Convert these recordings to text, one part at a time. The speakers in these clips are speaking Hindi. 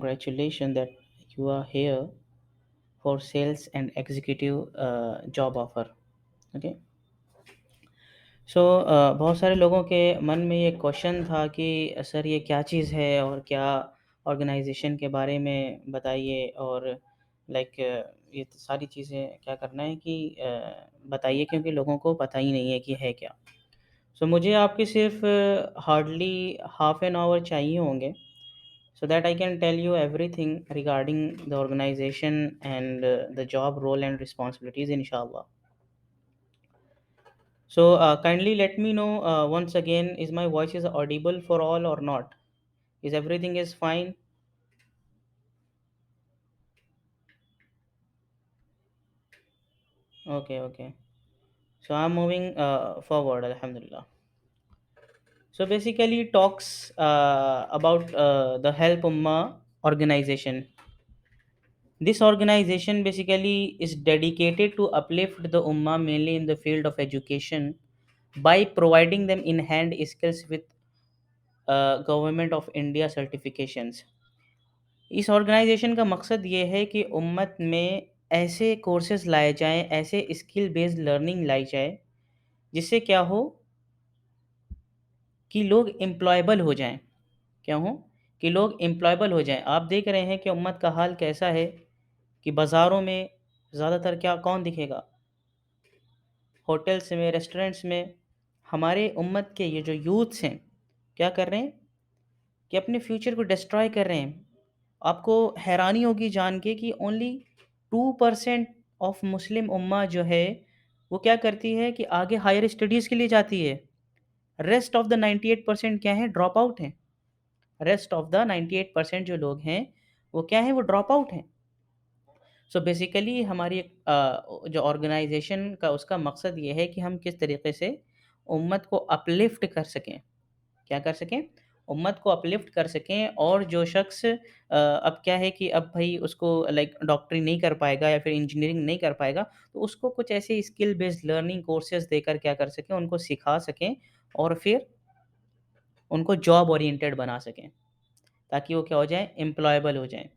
Congratulations that you are here for sales and executive job offer. Okay. सो बहुत सारे लोगों के मन में ये क्वेश्चन था कि सर ये क्या चीज़ है और क्या ऑर्गेनाइजेशन के बारे में बताइए और लाइक ये सारी चीज़ें क्या करना है कि बताइए क्योंकि लोगों को पता ही नहीं है कि है क्या। सो मुझे आपके सिर्फ हार्डली हाफ एन आवर चाहिए होंगे so that I can tell you everything regarding the organization and the job role and responsibilities, inshallah. So kindly let me know once again, is my voice is audible for all or not? Is everything is fine? Okay. So I'm moving forward, alhamdulillah. So basically talks about the Help Ummah organization. This organization basically is dedicated to uplift the Ummah mainly in the field of education by providing them in hand skills with government of India certifications. इस ऑर्गेनाइजेशन का मकसद ये है कि उम्मत में ऐसे कोर्सेज लाए जाएं, ऐसे स्किल बेस्ड लर्निंग लाई जाए जिससे क्या हो कि लोग एम्प्लॉयबल हो जाएं। क्या हो कि लोग एम्प्लॉयबल हो जाएं। आप देख रहे हैं कि उम्मत का हाल कैसा है कि बाज़ारों में ज़्यादातर क्या कौन दिखेगा, होटल्स में, रेस्टोरेंट्स में। हमारे उम्मत के ये जो यूथ्स हैं क्या कर रहे हैं कि अपने फ्यूचर को डिस्ट्रॉय कर रहे हैं। आपको हैरानी होगी जान के कि ओनली 2% ऑफ मुस्लिम उम्मा जो है वो क्या करती है कि आगे हायर स्टडीज़ के लिए जाती है। रेस्ट ऑफ द 98% क्या है, ड्रॉप आउट हैं। रेस्ट ऑफ द 98% जो लोग हैं वो क्या है, वो ड्रॉप आउट हैं। सो बेसिकली हमारी जो ऑर्गेनाइजेशन का उसका मकसद ये है कि हम किस तरीके से उम्मत को अपलिफ्ट कर सकें। क्या कर सकें, उम्मत को अपलिफ्ट कर सकें। और जो शख्स अब क्या है कि अब भाई उसको लाइक डॉक्टरी नहीं कर पाएगा या फिर इंजीनियरिंग नहीं कर पाएगा, तो उसको कुछ ऐसे स्किल बेस्ड लर्निंग कोर्सेज देकर क्या कर सकें, उनको सिखा सकें और फिर उनको जॉब ओरिएंटेड बना सकें ताकि वो क्या हो जाए, एम्प्लॉयबल हो जाएं।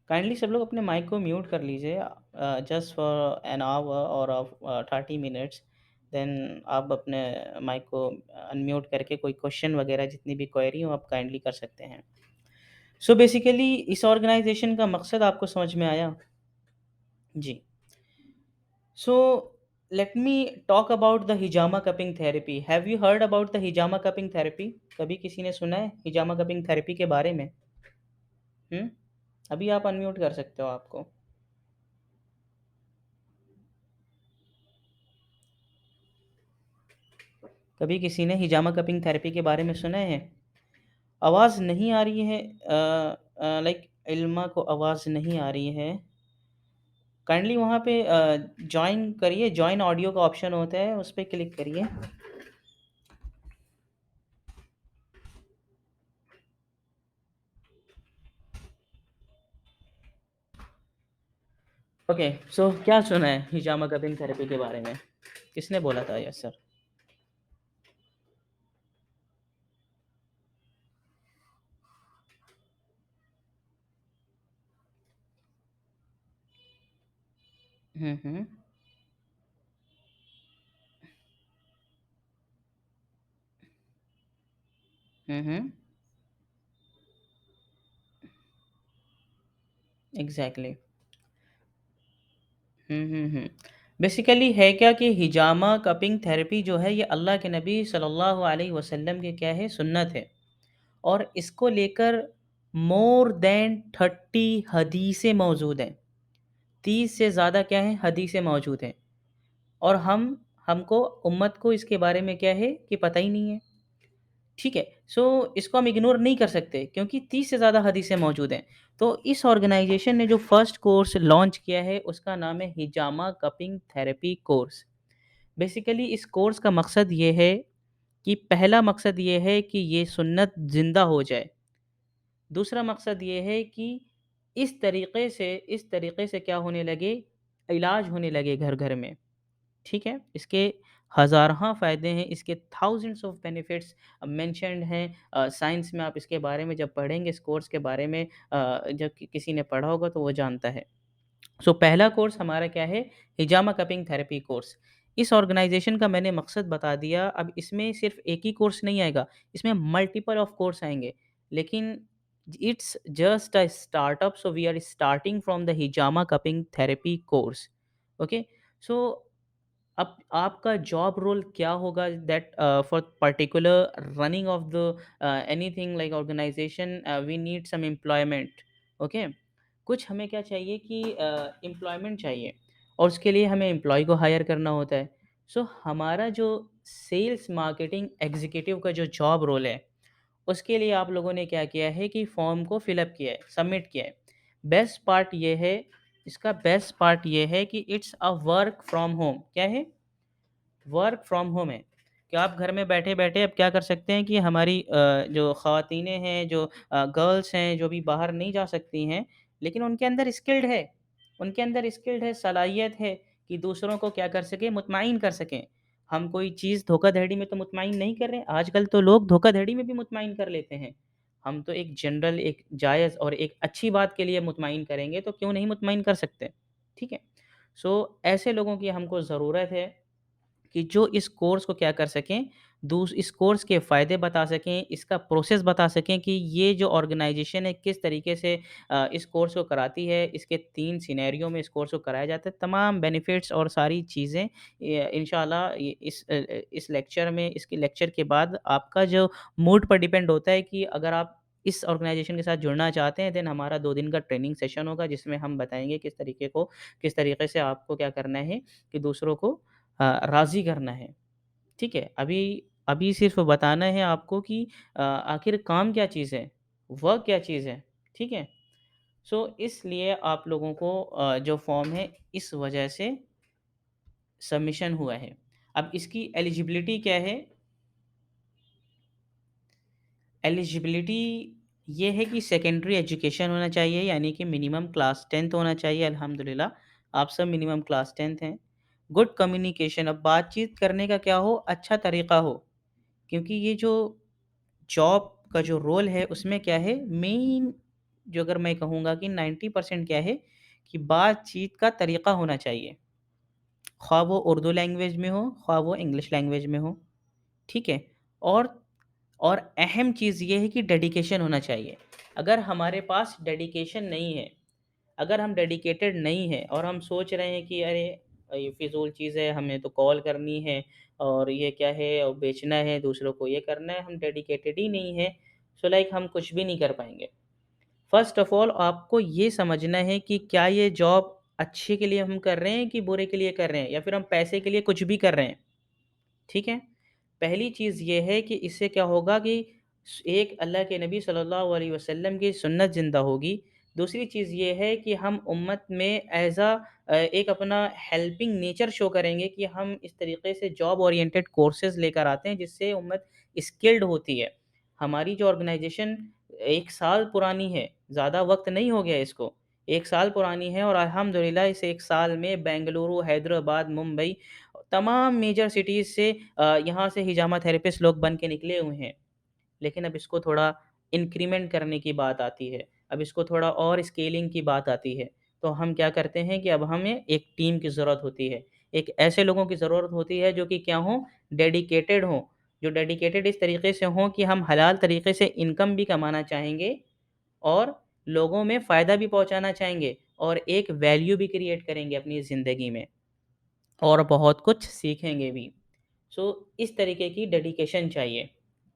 काइंडली सब लोग अपने माइक को म्यूट कर लीजिए जस्ट फॉर एन आवर और 30 मिनट्स। देन आप अपने माइक को अनम्यूट करके कोई क्वेश्चन वगैरह जितनी भी क्वेरी हो आप काइंडली कर सकते हैं। सो बेसिकली इस ऑर्गेनाइजेशन का मकसद आपको समझ में आया जी। So let me talk about the हिजामा cupping therapy. Have you heard about the हिजामा कपिंग थेरेपी? कभी किसी ने सुना है हिजामा कपिंग थेरेपी के बारे में? हम्म, अभी आप अनम्यूट कर सकते हो आपको। कभी किसी ने हिजामा कपिंग थेरेपी के बारे में सुना है? आवाज़ नहीं आ रही है, लाइक इल्मा को आवाज़ नहीं आ रही है। काइंडली वहाँ पे जॉइन करिए, जॉइन ऑडियो का ऑप्शन होता है उस पे क्लिक करिए। ओके, सो क्या सुना है हिजामा कपिंग थेरेपी के बारे में? किसने बोला था? Yes sir. Hmm. Hmm. Exactly. Hmm. Basically है क्या कि हिजामा कपिंग थेरेपी जो है ये अल्लाह के नबी सल्लल्लाहु अलैहि वसल्लम के क्या है, सुन्नत है। और इसको लेकर मोर देन 30 हदीसें मौजूद हैं। 30 से ज़्यादा क्या है, हदीसें मौजूद हैं। और हमको उम्मत को इसके बारे में क्या है कि पता ही नहीं है। ठीक है, सो इसको हम इग्नोर नहीं कर सकते क्योंकि 30 से ज़्यादा हदीसें मौजूद हैं। तो इस ऑर्गेनाइजेशन ने जो फर्स्ट कोर्स लॉन्च किया है उसका नाम है हिजामा कपिंग थेरेपी कोर्स। बेसिकली इस कोर्स का मकसद ये है कि पहला मकसद ये है कि ये सुन्नत ज़िंदा हो जाए। दूसरा मकसद ये है कि इस तरीके से क्या होने लगे, इलाज होने लगे घर घर में। ठीक है, इसके हज़ारहाँ फ़ायदे हैं, इसके थाउज़ेंड्स ऑफ बेनिफिट्स मेंशन्ड हैं। साइंस में आप इसके बारे में जब पढ़ेंगे, इस कोर्स के बारे में जब किसी ने पढ़ा होगा तो वो जानता है। सो पहला कोर्स हमारा क्या है? हिजामा कपिंग थेरेपी कोर्स। इस ऑर्गेनाइज़ेशन का मैंने मकसद बता दिया, अब इसमें सिर्फ़ एक ही कोर्स नहीं आएगा, इसमें मल्टीपल ऑफ कोर्स आएँगे। लेकिन it's just a startup, so we are starting from the हिजामा cupping therapy course. Okay? So अब आपका जॉब रोल क्या होगा that for particular running of the anything like organisation we need some employment. Okay, कुछ हमें क्या चाहिए कि एम्प्लॉयमेंट चाहिए और उसके लिए हमें एम्प्लॉय को हायर करना होता है। सो हमारा जो सेल्स मार्केटिंग एग्जीक्यूटिव का जो जॉब रोल है, उसके लिए आप लोगों ने क्या किया है कि फॉर्म को फिलअप किया है, सबमिट किया है। बेस्ट पार्ट ये है, इसका बेस्ट पार्ट ये है कि it's a work from home. क्या है? वर्क फ्रॉम होम है कि आप घर में बैठे-बैठे अब क्या कर सकते हैं कि हमारी जो ख़वातीनें हैं, जो गर्ल्स हैं, जो भी बाहर नहीं जा सकती हैं, लेकिन उनके अंदर स्किल्ड है, उनके अंदर स्किल्ड है, सलाहियत है कि दूसरों को क्या कर सकें, मुतमईन कर सकें। हम कोई चीज़ धोखाधड़ी में तो मुतमईन नहीं कर रहे हैं, आजकल तो लोग धोखाधड़ी में भी मुतमईन कर लेते हैं। हम तो एक जनरल, एक जायज़ और एक अच्छी बात के लिए मुतमईन करेंगे, तो क्यों नहीं मुतमईन कर सकते? ठीक है? सो ऐसे लोगों की हमको ज़रूरत है कि जो इस कोर्स को क्या कर सकें, इस कोर्स के फ़ायदे बता सकें, इसका प्रोसेस बता सकें कि ये जो ऑर्गेनाइज़ेशन है किस तरीके से इस कोर्स को कराती है, इसके 3 सिनेरियो में इस कोर्स को कराया जाता है, तमाम बेनिफिट्स और सारी चीज़ें ये इंशाल्लाह इस लेक्चर में, इसके लेक्चर के बाद आपका जो मूड पर डिपेंड होता है कि अगर आप इस ऑर्गेनाइज़ेशन के साथ जुड़ना चाहते हैं, देन हमारा 2 दिन का ट्रेनिंग सेशन होगा जिसमें हम बताएँगे किस तरीके से आपको क्या करना है कि दूसरों को राज़ी करना है, ठीक है? अभी अभी सिर्फ़ बताना है आपको कि आखिर काम क्या चीज़ है, वर्क क्या चीज़ है, ठीक है? सो इसलिए आप लोगों को जो फ़ॉर्म है इस वजह से सबमिशन हुआ है। अब इसकी एलिजिबिलिटी क्या है? एलिजिबिलिटी ये है कि सेकेंडरी एजुकेशन होना चाहिए, यानी कि मिनिमम क्लास 10th होना चाहिए। अल्हम्दुलिल्लाह आप सब मिनिमम क्लास 10th हैं। गुड कम्युनिकेशन, अब बातचीत करने का क्या हो, अच्छा तरीका हो, क्योंकि ये जो जॉब का जो रोल है उसमें क्या है मेन, जो अगर मैं कहूँगा कि 90% क्या है कि बातचीत का तरीका होना चाहिए। ख़्वाह वो उर्दू लैंग्वेज में हो, ख़्वाह वो इंग्लिश लैंग्वेज में हो, ठीक है? और और अहम चीज़ ये है कि डेडिकेशन होना चाहिए। अगर हमारे पास डेडिकेशन नहीं है, अगर हम डेडिकेटेड नहीं हैं और हम सोच रहे हैं कि अरे ये फ़िज़ूल चीज़ है, हमें तो कॉल करनी है और ये क्या है और बेचना है, दूसरों को ये करना है, हम डेडिकेटेड ही नहीं हैं, सो लाइक हम कुछ भी नहीं कर पाएँगे। फ़र्स्ट ऑफ़ ऑल आपको ये समझना है कि क्या ये जॉब अच्छे के लिए हम कर रहे हैं कि बुरे के लिए कर रहे हैं, या फिर हम पैसे के लिए कुछ भी कर रहे हैं। ठीक है? पहली चीज़ ये है कि इससे क्या होगा कि एक अल्लाह के नबी सल्लल्लाहु अलैहि वसल्लम की सुन्नत ज़िंदा होगी। दूसरी चीज़ ये है कि हम उम्मत में एक अपना हेल्पिंग नेचर शो करेंगे कि हम इस तरीके से जॉब ओरिएंटेड कोर्सेज़ लेकर आते हैं जिससे उम्मत स्किल्ड होती है। हमारी जो ऑर्गेनाइज़ेशन 1 साल पुरानी है, ज़्यादा वक़्त नहीं हो गया इसको। 1 साल पुरानी है और अल्हम्दुलिल्लाह इस 1 साल में बेंगलुरु, हैदराबाद, मुंबई, तमाम मेजर सिटीज़ से यहाँ से हिजामा थेरेपिस्ट लोग बन के निकले हुए हैं। लेकिन अब इसको थोड़ा इंक्रीमेंट करने की बात आती है। अब इसको थोड़ा और स्केलिंग की बात आती है। तो हम क्या करते हैं कि अब हमें एक टीम की ज़रूरत होती है। एक ऐसे लोगों की ज़रूरत होती है जो कि क्या हों, डेडिकेटेड हों। जो डेडिकेटेड इस तरीके से हों कि हम हलाल तरीके से इनकम भी कमाना चाहेंगे और लोगों में फ़ायदा भी पहुँचाना चाहेंगे और एक वैल्यू भी क्रिएट करेंगे अपनी ज़िंदगी में और बहुत कुछ सीखेंगे भी। सो इस तरीके की डेडिकेशन चाहिए,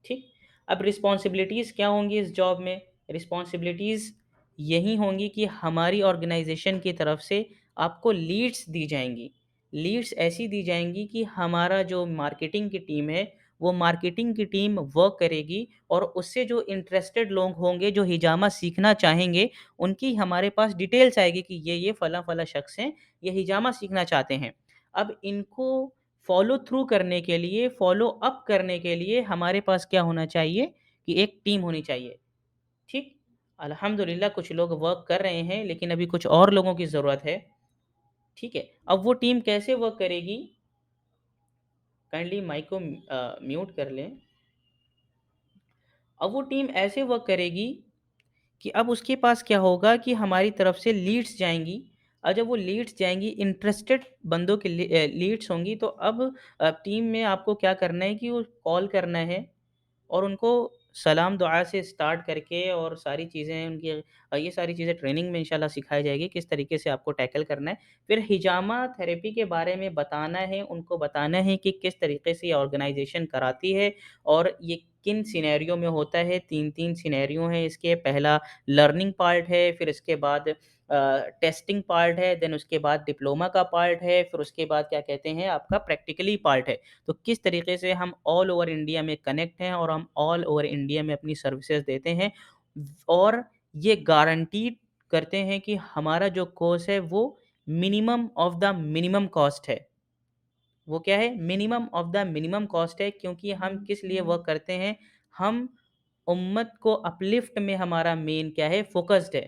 ठीक? अब रिस्पॉन्सिबिलिटीज़ क्या होंगी इस जॉब में? रिस्पॉन्सिबिलिटीज़ यही होंगी कि हमारी ऑर्गेनाइज़ेशन की तरफ से आपको लीड्स दी जाएँगी। लीड्स ऐसी दी जाएँगी कि हमारा जो मार्केटिंग की टीम है, वो मार्केटिंग की टीम वर्क करेगी और उससे जो इंटरेस्टेड लोग होंगे, जो हिजामा सीखना चाहेंगे, उनकी हमारे पास डिटेल्स आएगी कि ये फलाँ-फलाँ शख़्स हैं, ये हिजामा सीखना चाहते हैं। अब इनको फ़ॉलो थ्रू करने के लिए, फ़ॉलो अप करने के लिए हमारे पास क्या होना चाहिए कि एक टीम होनी चाहिए, ठीक? अल्हम्दुलिल्लाह कुछ लोग वर्क कर रहे हैं, लेकिन अभी कुछ और लोगों की ज़रूरत है, ठीक है? अब वो टीम कैसे वर्क करेगी? काइंडली माइक को म्यूट कर लें। अब वो टीम ऐसे वर्क करेगी कि अब उसके पास क्या होगा कि हमारी तरफ से लीड्स जाएँगी, और जब वो लीड्स जाएँगी, इंटरेस्टेड बंदों की लीड्स होंगी, तो अब टीम में आपको क्या करना है कि वो कॉल करना है और उनको सलाम दुआ से स्टार्ट करके और सारी चीज़ें उनकी ये सारी चीज़ें ट्रेनिंग में इंशाल्लाह सिखाई जाएगी, किस तरीके से आपको टैकल करना है। फिर हिजामा थेरेपी के बारे में बताना है, उनको बताना है कि किस तरीके से ये ऑर्गनाइज़ेशन कराती है और ये किन सिनेरियो में होता है। 3-3 सिनेरियो हैं इसके। पहला लर्निंग पार्ट है, फिर इसके बाद टेस्टिंग पार्ट है, देन उसके बाद डिप्लोमा का पार्ट है, फिर उसके बाद क्या कहते हैं आपका प्रैक्टिकली पार्ट है। तो किस तरीके से हम ऑल ओवर इंडिया में कनेक्ट हैं और हम ऑल ओवर इंडिया में अपनी सर्विसेज देते हैं, और ये गारंटीड करते हैं कि हमारा जो कोर्स है वो minimum of the minimum cost है। वो क्या है? Minimum of the minimum cost है, क्योंकि हम किस लिए वर्क करते हैं? हम उम्मत को अपलिफ्ट में हमारा मेन क्या है? फ़ोकस्ड है।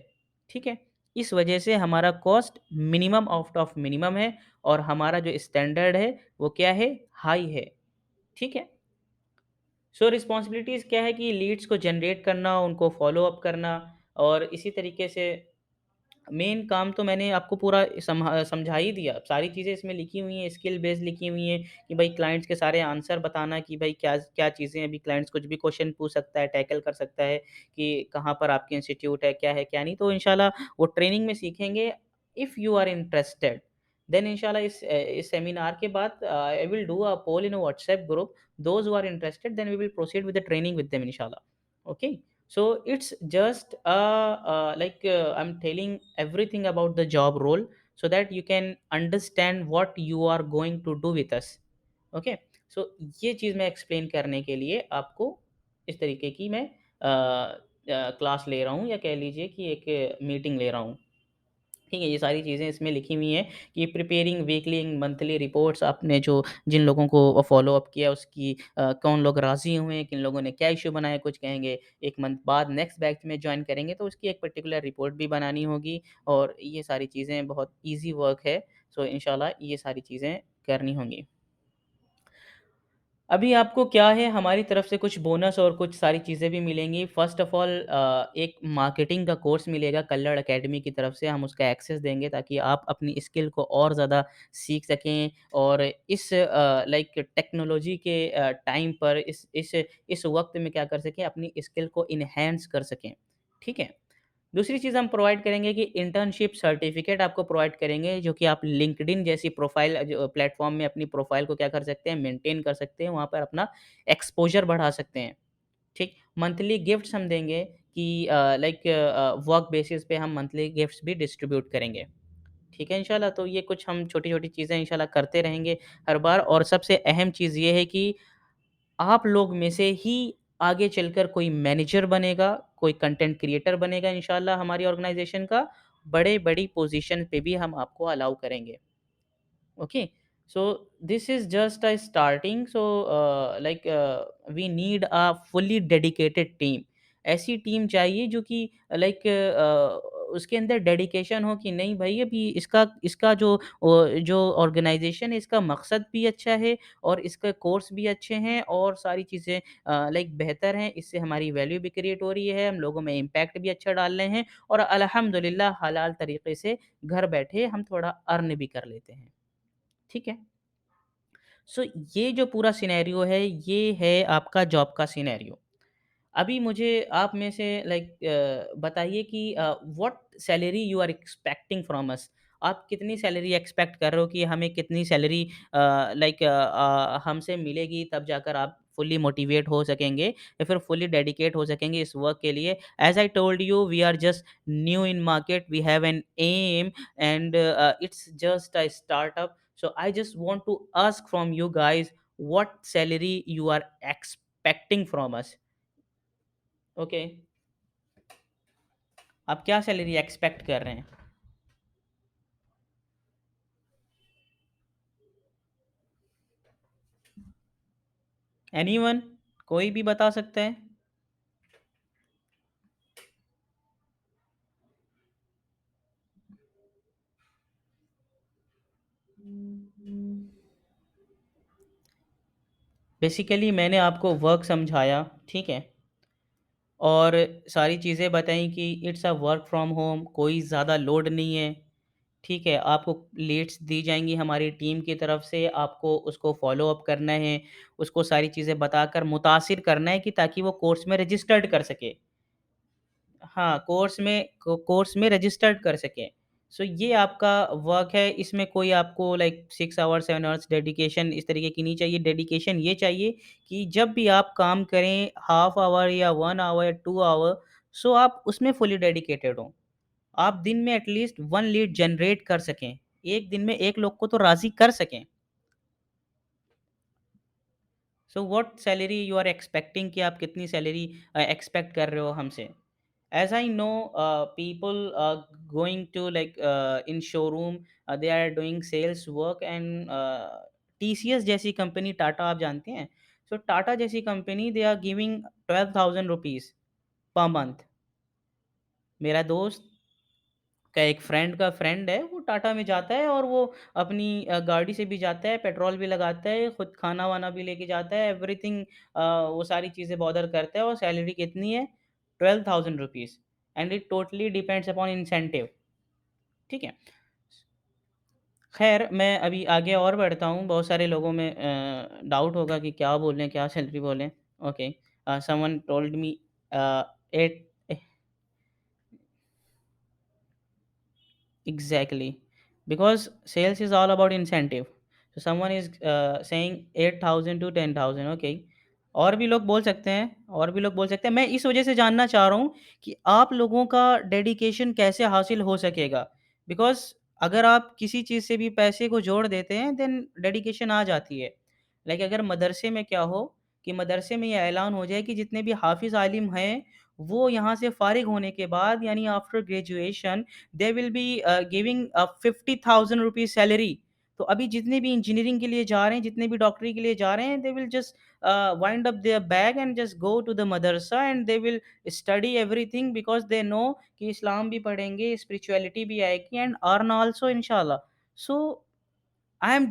ठीक है? इस वजह से हमारा cost minimum out of minimum है और हमारा जो स्टैंडर्ड है वो क्या है? हाई है। ठीक है? सो रिस्पॉन्सिबिलिटीज़ क्या है कि लीड्स को जनरेट करना, उनको फ़ॉलो अप करना, और इसी तरीके से मेन काम तो मैंने आपको पूरा समझा ही दिया। सारी चीज़ें इसमें लिखी हुई हैं, स्किल बेस्ड लिखी हुई हैं कि भाई क्लाइंट्स के सारे आंसर बताना कि भाई क्या क्या चीज़ें, अभी क्लाइंट्स कुछ भी क्वेश्चन पूछ सकता है, टैकल कर सकता है कि कहाँ पर आपकी इंस्टीट्यूट है, क्या नहीं। तो इंशाल्लाह वो ट्रेनिंग में सीखेंगे। If you are interested, then इंशाल्लाह इस सेमिनार के बाद I will do a poll in a WhatsApp group. Those who are interested, then we will proceed with the training with them इंशाल्लाह। Okay? So it's just like I'm telling everything about the job role so that you can understand what you are going to do with us. Okay? So ये चीज़ मैं एक्सप्लेन करने के लिए आपको इस तरीके की मैं क्लास ले रहा हूँ, या कह लीजिए कि एक मीटिंग ले रहा हूँ। ठीक है, ये सारी चीज़ें इसमें लिखी हुई हैं कि preparing weekly and monthly reports, आपने जो जिन लोगों को फ़ॉलो अप किया उसकी कौन लोग राज़ी हुए हैं, किन लोगों ने क्या इश्यू बनाया, कुछ कहेंगे 1 मंथ बाद नेक्स्ट बैच में जॉइन करेंगे तो उसकी एक पर्टिकुलर रिपोर्ट भी बनानी होगी, और ये सारी चीज़ें बहुत ईज़ी वर्क है। सो इंशाल्लाह ये सारी चीज़ें करनी होंगी। अभी आपको क्या है, हमारी तरफ से कुछ बोनस और कुछ सारी चीज़ें भी मिलेंगी। फ़र्स्ट ऑफ़ ऑल एक मार्केटिंग का कोर्स मिलेगा कल्लड़ अकेडमी की तरफ से, हम उसका एक्सेस देंगे ताकि आप अपनी स्किल को और ज़्यादा सीख सकें, और इस लाइक टेक्नोलॉजी के टाइम पर इस वक़्त में क्या कर सकें, अपनी स्किल को एनहांस कर सकें। ठीक है? दूसरी चीज़ हम प्रोवाइड करेंगे कि इंटर्नशिप सर्टिफिकेट आपको प्रोवाइड करेंगे, जो कि आप लिंक्डइन जैसी प्रोफ़ाइल जो प्लेटफ़ॉर्म में अपनी प्रोफ़ाइल को क्या कर सकते हैं, मेंटेन कर सकते हैं, वहाँ पर अपना एक्सपोज़र बढ़ा सकते हैं। ठीक? मंथली गिफ्ट्स हम देंगे कि लाइक वर्क बेसिस पे हम मंथली गिफ्ट्स भी डिस्ट्रीब्यूट करेंगे। ठीक है इंशाल्लाह, तो ये कुछ हम छोटी-छोटी चीज़ें इंशाल्लाह करते रहेंगे हर बार, और सबसे अहम चीज़ ये है कि आप लोग में से ही आगे चलकर कोई मैनेजर बनेगा, कोई कंटेंट क्रिएटर बनेगा इंशाल्लाह हमारी ऑर्गनाइज़ेशन का, बड़ी-बड़ी पोज़ीशन पे भी हम आपको अलाउ करेंगे। Okay, so this is just a starting. So like we need a fully dedicated team. ऐसी टीम चाहिए जो कि लाइक उसके अंदर डेडिकेशन हो कि नहीं भाई, अभी इसका इसका जो ऑर्गेनाइजेशन है इसका मकसद भी अच्छा है और इसका कोर्स भी अच्छे हैं और सारी चीज़ें लाइक बेहतर हैं, इससे हमारी वैल्यू भी क्रिएट हो रही है, हम लोगों में इम्पैक्ट भी अच्छा डाल रहे हैं और अल्हम्दुलिल्लाह हलाल तरीके से घर बैठे हम थोड़ा अर्न भी कर लेते हैं। ठीक है? सो ये जो पूरा सिनेरियो है, ये है आपका जॉब का सिनेरियो। अभी मुझे आप में से लाइक बताइए कि what salary you are expecting from us? आप कितनी सैलरी एक्सपेक्ट कर रहे हो कि हमें कितनी सैलरी लाइक हमसे मिलेगी, तब जाकर आप फुल्ली मोटिवेट हो सकेंगे या फिर फुल्ली डेडिकेट हो सकेंगे इस वर्क के लिए? As I told you, we are just new in market, we have an aim and it's just a startup. So I just want to ask from you guys, what salary you are expecting from us? Okay, आप क्या सैलरी एक्सपेक्ट कर रहे हैं? एनीवन? कोई भी बता सकता है? बेसिकली मैंने आपको वर्क समझाया, ठीक है? और सारी चीज़ें बताई कि it's a work from home, कोई ज़्यादा लोड नहीं है, ठीक है? आपको लीड्स दी जाएँगी हमारी टीम की तरफ से, आपको उसको फ़ॉलो अप करना है, उसको सारी चीज़ें बताकर मुतासिर करना है कि ताकि वो कोर्स में रजिस्टर्ड कर सके। हाँ, कोर्स में रजिस्टर्ड कर सकें। सो ये आपका वर्क है, इसमें कोई आपको लाइक 6 आवर्स, 7 आवर्स डेडिकेशन इस तरीके की नहीं चाहिए। डेडिकेशन ये चाहिए कि जब भी आप काम करें, हाफ ऑवर या 1 आवर या 2 आवर, सो आप उसमें फुली डेडिकेटेड हों। आप दिन में एटलीस्ट 1 लीड जनरेट कर सकें। एक दिन में 1 लोग को तो राज़ी कर सकें। So what salary you are expecting, कि आप कितनी सैलरी एक्सपेक्ट कर रहे हो हमसे? As I know, people going to like in showroom, they are doing sales work, and TCS जैसी कंपनी, टाटा आप जानते हैं? सो टाटा जैसी company, they are giving 12,000 rupees per month. मेरा दोस्त का एक फ्रेंड का फ्रेंड है, वो टाटा में जाता है और वो अपनी गाड़ी से भी जाता है, पेट्रोल भी लगाता है, खुद खाना-वाना भी लेके जाता है, एवरीथिंग, वो सारी चीज़ें बॉदर करता है, और सैलरी कितनी है? 12,000 rupees, and it totally depends upon incentive, ठीक है? ख़ैर मैं अभी आगे और बढ़ता हूँ, बहुत सारे लोगों में डाउट होगा कि क्या बोलें, क्या सैलरी बोलें? Okay, someone told me uh, at Exactly, because sales is all about incentive. So someone is saying 8,000 to 10,000, okay. और भी लोग बोल सकते हैं, और भी लोग बोल सकते हैं। मैं इस वजह से जानना चाह रहा हूँ कि आप लोगों का डेडिकेशन कैसे हासिल हो सकेगा? बिकॉज़ अगर आप किसी चीज़ से भी पैसे को जोड़ देते हैं, देन डेडिकेशन आ जाती है। लाइक अगर मदरसे में क्या हो कि मदरसे में ये ऐलान हो जाए कि जितने भी हाफ़िज़ आलिम हैं, वो यहाँ से फ़ारिग होने के बाद, यानी after graduation, they will be giving 50,000 rupees salary. तो अभी जितने भी इंजीनियरिंग के लिए जा रहे हैं, जितने भी डॉक्टरी के लिए जा रहे हैं, they will just wind up their bag and just go to the मदरसा, and they will study everything, because they know कि इस्लाम भी पढ़ेंगे, स्पिरिचुअलिटी भी आएगी, एंड अर्न आल्सो इंशाल्लाह। So I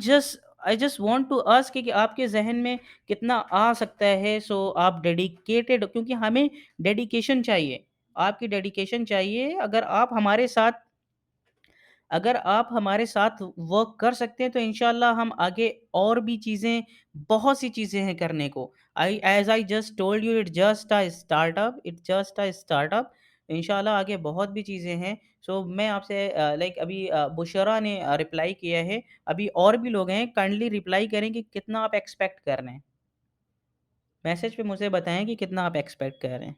just want to ask कि आपके ज़हन में कितना आ सकता है? सो आप डेडिकेटेड, क्योंकि हमें डेडिकेशन चाहिए, आपकी डेडिकेशन चाहिए। अगर आप हमारे साथ वर्क कर सकते हैं, तो इंशाल्लाह हम आगे और भी चीज़ें, बहुत सी चीज़ें हैं करने को। I just told you, it's just a startup. इंशाल्लाह आगे बहुत भी चीज़ें हैं। सो मैं आपसे लाइक अभी बुशरा ने रिप्लाई किया है, अभी और भी लोग हैं, काइंडली रिप्लाई करें कि कितना आप एक्सपेक्ट कर रहे हैं। मैसेज पे मुझे बताएँ कि कितना आप एक्सपेक्ट कर रहे हैं।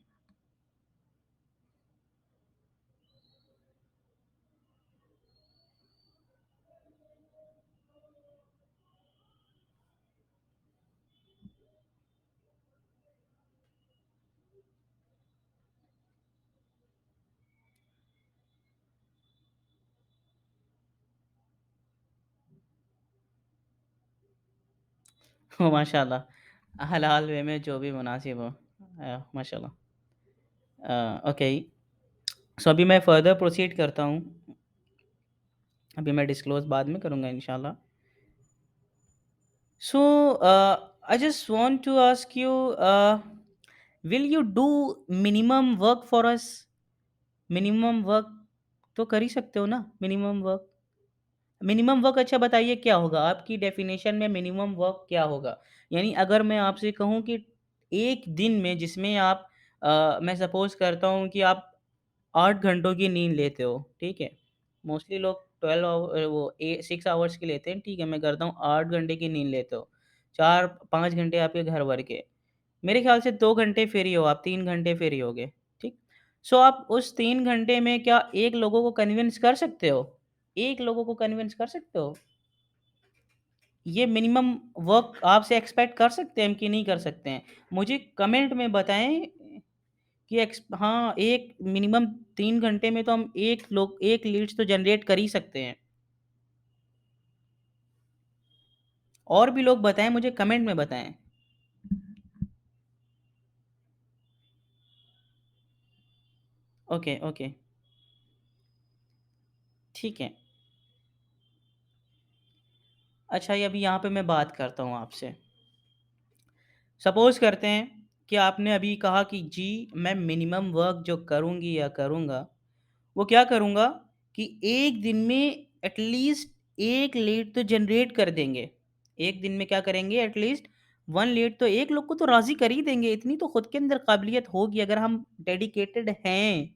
माशाल्लाह, हलाल वे में जो भी मुनासिब हो। माशाल्लाह। ओके, सो अभी मैं फर्दर प्रोसीड करता हूँ। अभी मैं डिस्क्लोज़ बाद में करूँगा इंशाल्लाह। So I just want to ask you, will you do minimum work for us? Minimum work तो कर ही सकते हो ना, मिनिमम वर्क? मिनिमम वर्क, अच्छा बताइए क्या होगा? आपकी डेफ़िनेशन में मिनिमम वर्क क्या होगा? यानी अगर मैं आपसे कहूँ कि 1 दिन में जिसमें आप मैं सपोज़ करता हूँ कि आप 8 घंटों की नींद लेते हो, ठीक है? मोस्टली लोग 12 वो 6 आवर्स की लेते हैं, ठीक है? मैं करता हूँ 8 घंटे की नींद लेते हो। 4-5 घंटे आपके घर भर के। मेरे ख़्याल से 2 घंटे फ्री हो आप, 3 घंटे फ्री होगे, ठीक? सो आप उस 3 घंटे में क्या 1 लोगों को कन्विंस कर सकते हो? 1 लोगों को कन्विंस कर सकते हो? ये मिनिमम वर्क आपसे एक्सपेक्ट कर सकते हैं हम कि नहीं कर सकते हैं? मुझे कमेंट में बताएँ कि हाँ, एक मिनिमम 3 घंटे में तो हम 1 लीड्स तो जनरेट कर ही सकते हैं। और भी लोग बताएँ, मुझे कमेंट में बताएँ। ओके, ओके, ठीक है। अच्छा, ये अभी यहाँ पे मैं बात करता हूँ आपसे। सपोज़ करते हैं कि आपने अभी कहा कि जी, मैं मिनिमम वर्क जो करूँगी या करूँगा, वो क्या करूँगा कि 1 दिन में एटलीस्ट 1 लीड तो जनरेट कर देंगे। 1 दिन में क्या करेंगे एटलीस्ट 1 लीड तो 1 लोग को तो राज़ी कर ही देंगे, इतनी तो खुद के अंदर काबिलियत होगी अगर हम डेडिकेटेड हैं।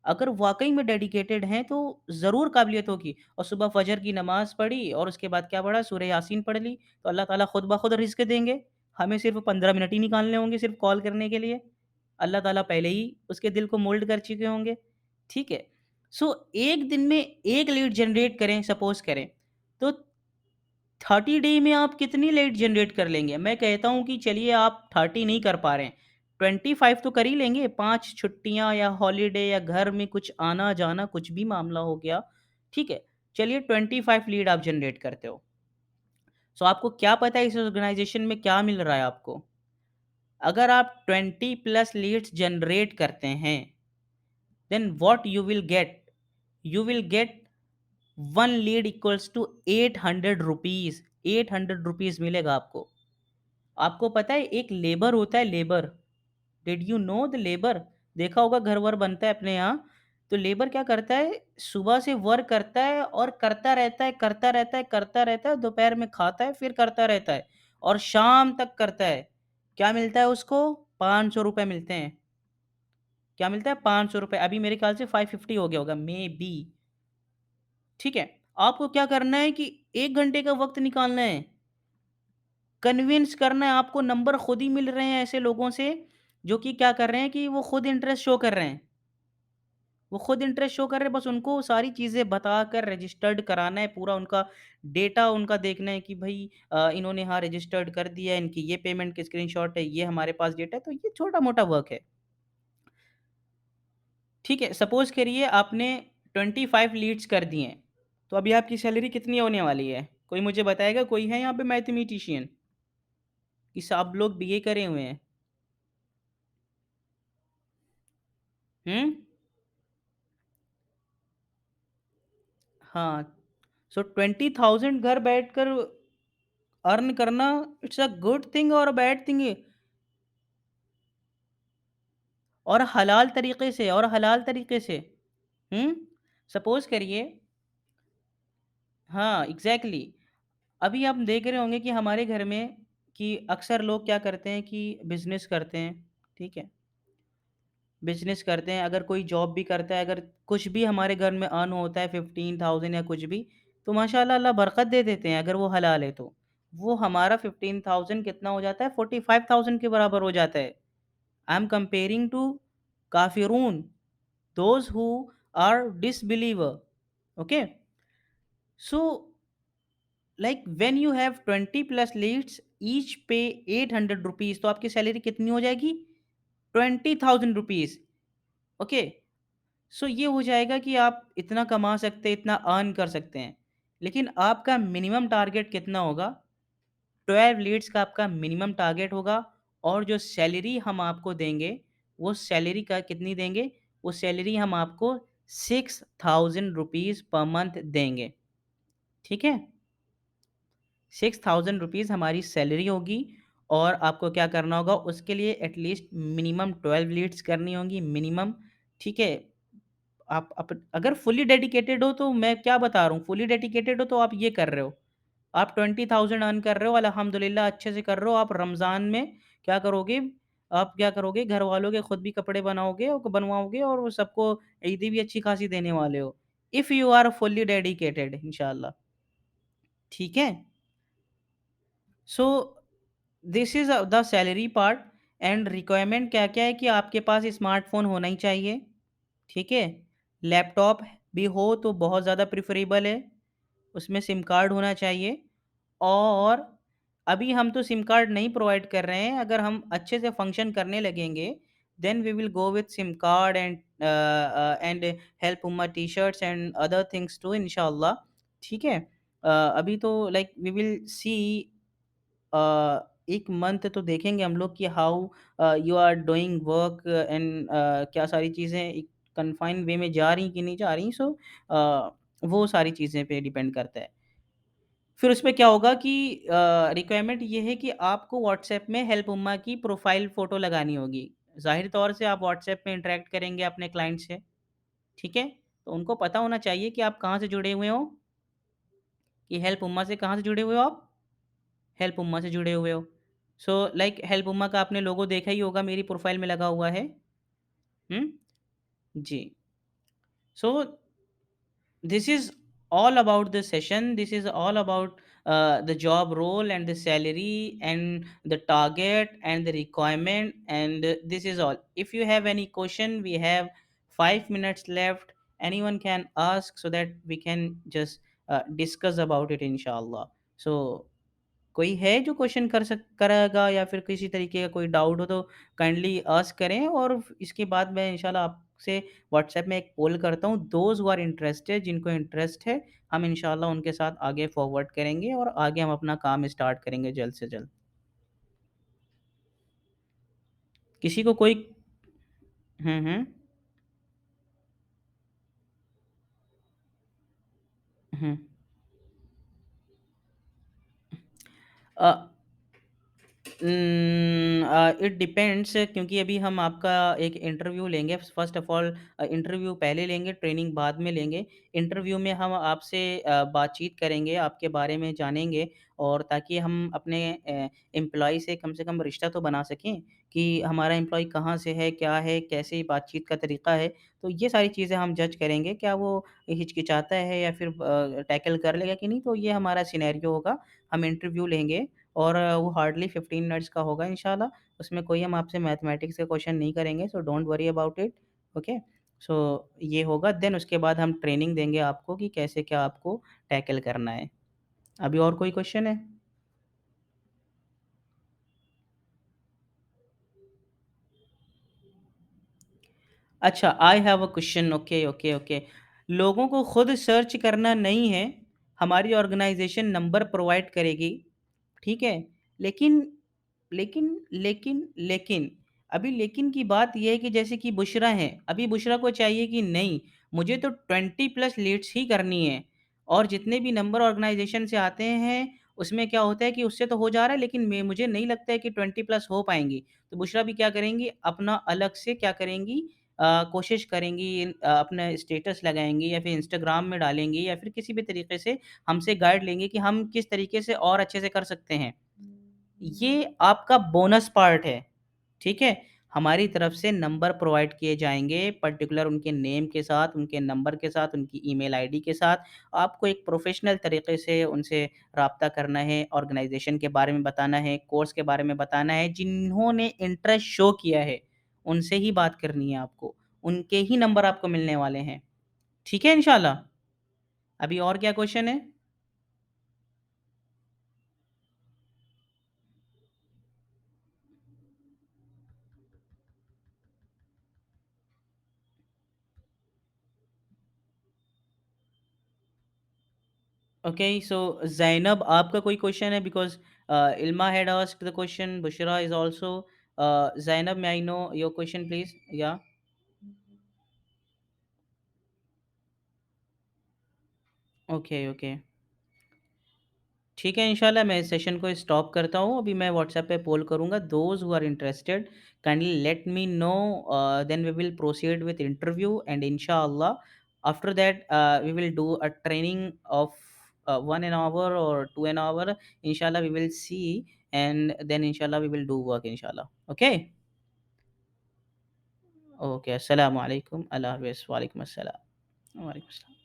अगर वाक़ई में डेडिकेटेड हैं तो ज़रूर काबिलियत होगी और सुबह फ़जर की नमाज़ पढ़ी और उसके बाद क्या पढ़ा सूरह यासीन पढ़ ली, तो अल्लाह ताला खुद ब खुद रिज़्क देंगे। हमें सिर्फ़ 15 मिनट ही निकालने होंगे सिर्फ़ कॉल करने के लिए। अल्लाह ताला पहले ही उसके दिल को मोल्ड कर चुके होंगे, ठीक है? सो 1 दिन में 1 लीड जनरेट करें सपोज़ करें, तो 30 डे में आप कितनी लीड जनरेट कर लेंगे? मैं कहता हूँ कि चलिए आप 30 नहीं कर पा रहे हैं, 25 तो कर ही लेंगे, 5 छुट्टियाँ या हॉलिडे या घर में कुछ आना-जाना कुछ भी मामला हो गया, ठीक है? चलिए 25 लीड आप जनरेट करते हो। सो आपको क्या पता है इस ऑर्गनाइज़ेशन में क्या मिल रहा है आपको? अगर आप 20 प्लस लीड्स जनरेट करते हैं, then what you will get? You will get 1 lead equals to 800 rupees, 800 rupees मिलेगा आपको। आपको पता है एक लेबर होता है labour, did you know the labour? देखा होगा घर-वर बनता है अपने यहाँ, तो लेबर क्या करता है सुबह से वर्क करता है और करता रहता है, करता रहता है, करता रहता है, दोपहर में खाता है, फिर करता रहता है और शाम तक करता है। क्या मिलता है उसको? ₹500 मिलते हैं। क्या मिलता है? ₹500 अभी मेरे ख्याल से 550 हो गया होगा मेबी, ठीक है? आपको क्या करना है कि 1 घंटे का वक़्त निकालना है, कन्विंस करना है, आपको नंबर खुद ही मिल रहे हैं ऐसे लोगों से, जो कि क्या कर रहे हैं कि वो खुद इंटरेस्ट शो कर रहे हैं। वो खुद इंटरेस्ट शो कर रहे हैं, बस उनको सारी चीज़ें बताकर रजिस्टर्ड कराना है, पूरा उनका डेटा उनका देखना है कि भई इन्होंने हाँ रजिस्टर्ड कर दिया है, इनकी ये पेमेंट की स्क्रीनशॉट है, ये हमारे पास डेटा है, तो ये छोटा-मोटा वर्क है। ठीक है, सपोज़ करिए आपने 25 लीड्स कर दिए हैं, तो अभी आपकी सैलरी कितनी होने वाली है? कोई मुझे बताएगा? कोई है यहाँ पे मैथमेटिशियन कि सब लोग बीए करे हुए हैं? हुँ? हाँ, सो 20,000 घर बैठकर अर्न करना इट्स अ गुड थिंग और अ बैड थिंग? और हलाल तरीके से और हलाल तरीके से। हुँ? सपोज़ करिए हाँ, एग्ज़ैक्टली। अभी आप देख रहे होंगे कि हमारे घर में कि अक्सर लोग क्या करते हैं कि बिज़नेस करते हैं, ठीक है? बिज़नेस करते हैं, अगर कोई जॉब भी करता है, अगर कुछ भी हमारे घर में अर्न होता है 15,000 या कुछ भी, तो माशाअल्लाह अल्लाह बरकत दे देते हैं अगर वो हलाल है तो। वो हमारा 15,000 कितना हो जाता है 45,000 के बराबर हो जाता है। आई एम कंपेयरिंग टू काफ़िरून, those who are disbeliever, okay? So like when you have 20 plus leads each pay 800 rupees तो आपकी सैलरी कितनी हो जाएगी? 20,000 रुपीज़, ओके? सो ये हो जाएगा कि आप इतना कमा सकते हैं, इतना अर्न कर सकते हैं। लेकिन आपका मिनिमम टारगेट कितना होगा? 12 लीड्स का आपका मिनिमम टारगेट होगा और जो सैलरी हम आपको देंगे, वो सैलरी का कितनी देंगे? वो सैलरी हम आपको 6,000 रुपीज़ पर मंथ देंगे, ठीक है? 6,000 रुपीज़ हमारी सैलरी होगी और आपको क्या करना होगा उसके लिए एटलीस्ट मिनिमम 12 लीड्स करनी होंगी मिनिमम, ठीक है? आप अगर फुली डेडिकेटेड हो तो मैं क्या बता रहा हूँ, फुली डेडिकेटेड हो तो आप ये कर रहे हो। आप 20,000 अर्न कर रहे हो अल्हम्दुलिल्लाह अच्छे से कर रहे हो। आप रमज़ान में क्या करोगे, आप क्या करोगे घरवालों के खुद भी कपड़े बनाओगे और बनवाओगे और वो सबको ईदी भी अच्छी खासी देने वाले हो। If you are fully dedicated इंशाअल्लाह, ठीक है? So this is the salary part and requirement क्या-क्या है कि आपके पास स्मार्टफ़ोन होना ही चाहिए, ठीक है? लैपटॉप भी हो तो बहुत ज़्यादा प्रेफ़रेबल है, उसमें सिम कार्ड होना चाहिए और अभी हम तो सिम कार्ड नहीं प्रोवाइड कर रहे हैं, अगर हम अच्छे से फ़ंक्शन करने लगेंगे, then we will go with SIM card and help उम्मा T shirts and other things to इंशाअल्लाह, ठीक है? अभी तो like we will see 1 month तो देखेंगे हम लोग कि how you are doing work and क्या सारी चीज़ें एक कन्फाइन्ड वे में जा रही कि नहीं जा रही, सो वो सारी चीज़ें पे डिपेंड करता है। फिर उसमें क्या होगा कि रिक्वायरमेंट ये है कि आपको व्हाट्सएप में हेल्प उम्मा की प्रोफाइल फ़ोटो लगानी होगी। ज़ाहिर तौर से आप व्हाट्सएप में इंटरैक्ट करेंगे अपने क्लाइंट से, ठीक है? तो उनको पता होना चाहिए कि आप कहाँ से जुड़े हुए हो, कि हेल्प उम्मा से कहाँ से जुड़े हुए हो आप? हेल्प उम्मा से जुड़े हुए हो। सो लाइक हेल्प उम्मा का आपने लोगो देखा ही होगा, मेरी प्रोफाइल में लगा हुआ है। हुँ? जी। सो this is all about the session. This is all about the job role and the salary and the target and the requirement, and this is all. If you have any question, we have 5 minutes left. Anyone can ask so that we can just discuss about it, inshallah. So कोई है जो क्वेश्चन करेगा, या फिर किसी तरीके का कोई डाउट हो तो काइंडली आस्क करें, और इसके बाद मैं इंशाल्लाह आपसे व्हाट्सएप में एक पोल करता हूँ। दोज़ हू आर इंटरेस्टेड, जिनको इंटरेस्ट है, हम इंशाल्लाह उनके साथ आगे फॉरवर्ड करेंगे और आगे हम अपना काम स्टार्ट करेंगे जल्द से जल्द। किसी को कोई हुँ, हुँ। हुँ। अ इट डिपेंड्स, क्योंकि अभी हम आपका एक इंटरव्यू लेंगे। फर्स्ट ऑफ ऑल इंटरव्यू पहले लेंगे, ट्रेनिंग बाद में लेंगे। इंटरव्यू में हम आपसे बातचीत करेंगे, आपके बारे में जानेंगे, और ताकि हम अपने एम्प्लॉय से कम रिश्ता तो बना सकें कि हमारा एम्प्लॉय कहाँ से है, क्या है, कैसे बातचीत का तरीका है। तो ये सारी चीज़ें हम जज करेंगे, क्या वो हिचकिचाता है या फिर टैकल कर लेगा कि नहीं, तो ये हमारा सिनेरियो होगा। हम इंटरव्यू लेंगे, और वो हार्डली 15 मिनट्स का होगा इंशाल्लाह। उसमें कोई हम आपसे मैथमेटिक्स के क्वेश्चन नहीं करेंगे, so don't worry about it, okay. So ये होगा, देन उसके बाद हम ट्रेनिंग देंगे आपको कि कैसे क्या आपको टैकल करना है। अभी और कोई क्वेश्चन है? अच्छा, I have a question, okay, okay, okay. लोगों को खुद सर्च करना नहीं है, हमारी ऑर्गेनाइज़ेशन नंबर प्रोवाइड करेगी, ठीक है? लेकिन लेकिन अभी लेकिन की बात ये है कि जैसे कि बुशरा हैं, अभी बुशरा को चाहिए कि नहीं, मुझे तो 20 प्लस लीड्स ही करनी है, और जितने भी नंबर ऑर्गेनाइज़ेशन से आते हैं, उसमें क्या होता है कि उससे तो हो जा रहा है, लेकिन मैं मुझे नहीं लगता है कि 20 प्लस हो पाएँगी। तो बुशरा भी क्या करेंगी, अपना अलग से क्या करेंगी, कोशिश करेंगी, अपना स्टेटस लगाएँगी, या फिर इंस्टाग्राम में डालेंगी, या फिर किसी भी तरीके से हमसे गाइड लेंगे कि हम किस तरीके से और अच्छे से कर सकते हैं। ये आपका बोनस पार्ट है, ठीक है? हमारी तरफ से नंबर प्रोवाइड किए जाएँगे, पर्टिकुलर उनके नेम के साथ, उनके नंबर के साथ, उनकी ईमेल आईडी के साथ। आपको एक प्रोफ़ेशनल तरीके से उनसे राब्ता करना है, ऑर्गनाइज़ेशन के बारे में बताना है, कोर्स के बारे में बताना है। जिन्होंने इंटरेस्ट शो किया है, उनसे ही बात करनी है आपको। उनके ही नंबर आपको मिलने वाले हैं। ठीक है इंशाल्लाह? अभी और क्या क्वेश्चन है? ओके, सो ज़ैनब, आपका कोई क्वेश्चन है? Because Ilma had asked the question, Bushra is also Zainab, may I know your question please? या ओके, ओके। ठीक है, इंशाल्लाह मैं इस सेशन को स्टॉप करता हूँ। अभी मैं व्हाट्सएप पे पोल करूँगा, those who are interested kindly let me know, then we will proceed with interview, and इंशाल्लाह after that we will do a training of 1 an hour और 2 एन आवर, इंशाल्लाह we will see, and then इंशाल्लाह वी विल डू वर्क इंशाल्लाह, ओके? ओके, अस्सलामु अलैकुम, अल्लाह हाफ़िज़, वालेकुम अस्सलाम, वालेकुम अस्सलाम।